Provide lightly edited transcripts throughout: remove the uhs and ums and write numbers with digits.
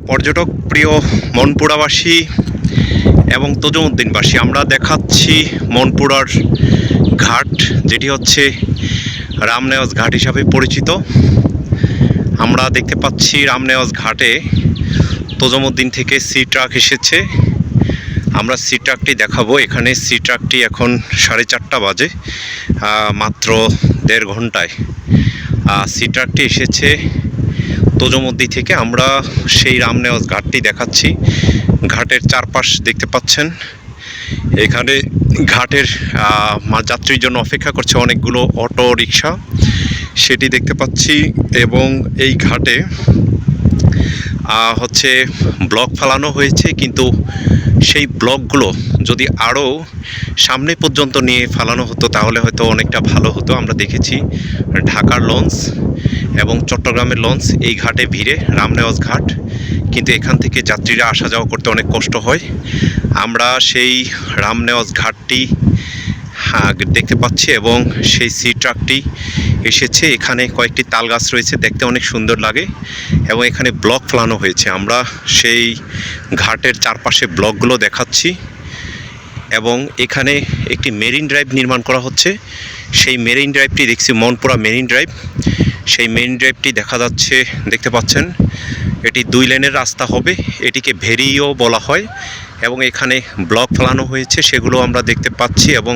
পর্যটক প্রিয় মনপুরাবাসী এবং তজুমুদ্দিনবাসী, আমরা দেখাচ্ছি মনপুরার ঘাট, যেটি হচ্ছে রামনেওয়াজ ঘাট হিসাবে পরিচিত। আমরা দেখতে পাচ্ছি রামনেওয়াজ ঘাটে তজুমুদ্দিন থেকে সি ট্রাক এসেছে। আমরা সি ট্রাকটি দেখাবো। এখানে সি ট্রাকটি এখন 4:30 বাজে, মাত্র 1.5 ঘন্টায় সি ট্রাকটি এসেছে তজুমুদ্দিন থেকে। আমরা সেই রামনেওয়াজ ঘাটটি দেখাচ্ছি। ঘাটের চারপাশ দেখতে পাচ্ছেন। এখানে ঘাটের যাত্রীর জন্য অপেক্ষা করছে অনেকগুলো অটো রিক্সা, সেটি দেখতে পাচ্ছি। এবং এই ঘাটে হচ্ছে ব্লক ফেলানো হয়েছে, কিন্তু সেই ব্লকগুলো যদি আরও সামনে পর্যন্ত নিয়ে ফেলানো হতো তাহলে হয়তো অনেকটা ভালো হতো। আমরা দেখেছি ঢাকার লঞ্চ এবং চট্টগ্রামের লঞ্চ এই ঘাটে ভিড়ে, রামনেওয়াজ ঘাট, কিন্তু এখান থেকে যাত্রীরা আসা যাওয়া করতে অনেক কষ্ট হয়। আমরা সেই রামনেওয়াজ ঘাটটি দেখতে পাচ্ছি এবং সেই সি ট্রাকটি এসেছে। এখানে কয়েকটি তাল গাছ রয়েছে, দেখতে অনেক সুন্দর লাগে এবং এখানে ব্লক ফেলানো হয়েছে। আমরা সেই ঘাটের চারপাশে ব্লকগুলো দেখাচ্ছি এবং এখানে একটি মেরিন ড্রাইভ নির্মাণ করা হচ্ছে। সেই মেরিন ড্রাইভটি দেখছি মনপুরা মেরিন ড্রাইভ। সেই মেরিন ড্রাইভটি দেখা যাচ্ছে, দেখতে পাচ্ছেন। এটি 2 লেনের রাস্তা হবে, এটিকে ভেরিও বলা হয় এবং এখানে ব্লক ফেলানো হয়েছে, সেগুলো আমরা দেখতে পাচ্ছি এবং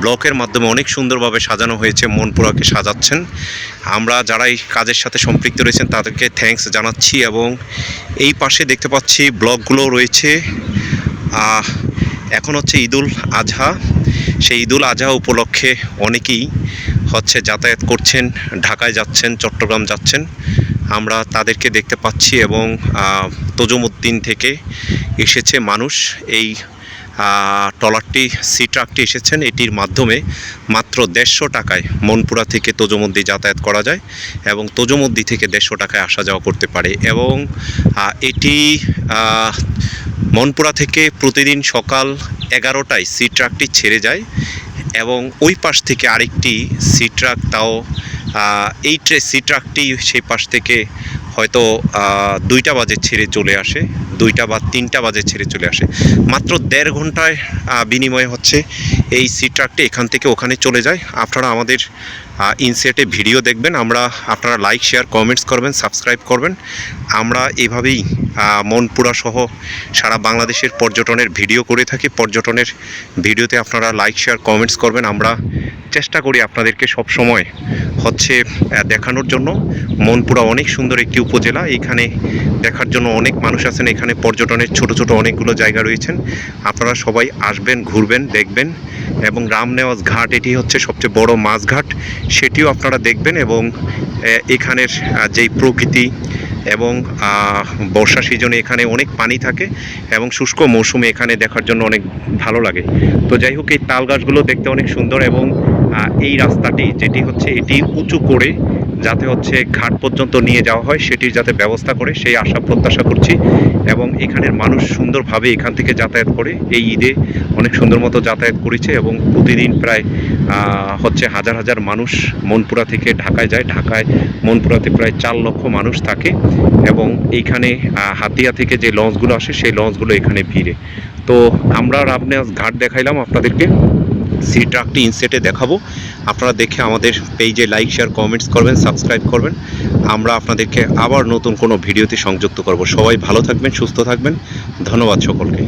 ব্লকের মাধ্যমে অনেক সুন্দরভাবে সাজানো হয়েছে। মনপুরাকে সাজাচ্ছেন। আমরা যারা এই কাজের সাথে সম্পৃক্ত রয়েছেন তাদেরকে থ্যাঙ্কস জানাচ্ছি। এবং এই পাশে দেখতে পাচ্ছি ব্লকগুলো রয়েছে। এখন হচ্ছে ঈদুল আজহা। সেই ঈদুল আজহা উপলক্ষে অনেকেই হচ্ছে যাতায়াত করছেন, ঢাকায় যাচ্ছেন, চট্টগ্রাম যাচ্ছেন। আমরা তাদেরকে দেখতে পাচ্ছি এবং তজুমুদ্দিন থেকে এসেছে মানুষ। এই ট্রলারটি সি ট্রাকটি এসেছেন, এটির মাধ্যমে মাত্র 150 টাকায় মনপুরা থেকে তজুমুদ্দিন যাতায়াত করা যায় এবং তজুমুদ্দিন থেকে 150 টাকায় আসা যাওয়া করতে পারে। এবং এটি মনপুরা থেকে প্রতিদিন সকাল 11টায় সি ট্রাকটি ছেড়ে যায় এবং ওই পাশ থেকে আরেকটি সি ট্রাক, তাও এই সি ট্রাকটি সেই পাশ থেকে হয়তো 2টা বাজে ছেড়ে চলে আসে, 2টা বা 3টা বাজে ছেড়ে চলে আসে। মাত্র 1.5 ঘন্টায় বিনিময়ে হচ্ছে এই সি ট্রাকটি এখান থেকে ওখানে চলে যায়। আপনারা আমাদের ইনসেটে ভিডিও দেখবেন, আপনারা লাইক, শেয়ার, কমেন্টস করবেন, সাবস্ক্রাইব করবেন। আমরা এভাবেই মনপুরা সহ সারা বাংলাদেশের পর্যটনের ভিডিও করে থাকি। পর্যটনের ভিডিওতে আপনারা লাইক, শেয়ার, কমেন্টস করবেন। আমরা চেষ্টা করি আপনাদেরকে সব সময় হচ্ছে দেখানোর জন্য। মনপুরা অনেক সুন্দর একটি উপজেলা, এখানে দেখার জন্য অনেক মানুষ আছেন। এখানে পর্যটনের ছোট ছোট অনেকগুলো জায়গা রয়েছেন। আপনারা সবাই আসবেন, ঘুরবেন, দেখবেন। এবং রামনেওয়াজ ঘাট, এটি হচ্ছে সবচেয়ে বড় মাছ ঘাট, সেটিও আপনারা দেখবেন। এবং এখানের যেই প্রকৃতি এবং বর্ষা সিজনে এখানে অনেক পানি থাকে এবং শুষ্ক মৌসুমে এখানে দেখার জন্য অনেক ভালো লাগে। তো যাই হোক, এই তাল গাছগুলো দেখতে অনেক সুন্দর এবং এই রাস্তাটি যেটি হচ্ছে এটি উঁচু করে যাতে হচ্ছে ঘাট পর্যন্ত নিয়ে যাওয়া হয় সেটির যাতে ব্যবস্থা করে, সেই আশা প্রত্যাশা করছি। এবং এখানের মানুষ সুন্দরভাবে এখান থেকে যাতায়াত করে, এই ঈদে অনেক সুন্দর মতো যাতায়াত করেছে এবং প্রতিদিন প্রায় হচ্ছে হাজার হাজার মানুষ মনপুরা থেকে ঢাকায় যায়। ঢাকায় মনপুরাতে প্রায় 4 লক্ষ মানুষ থাকে এবং এইখানে হাতিয়া থেকে যে লঞ্চগুলো আসে সেই লঞ্চগুলো এখানে ভিড়ে। তো আমরা রামনেওয়াজ ঘাট দেখাইলাম আপনাদেরকে, সি ট্রাকটি ইনসেটে দেখাবো। আপনারা দেখে আমাদের পেজে লাইক, শেয়ার, কমেন্টস করবেন, সাবস্ক্রাইব করবেন। আমরা আপনাদেরকে আবার নতুন কোনো ভিডিওতে সংযুক্ত করব। সবাই ভালো থাকবেন, সুস্থ থাকবেন। ধন্যবাদ সকলকে।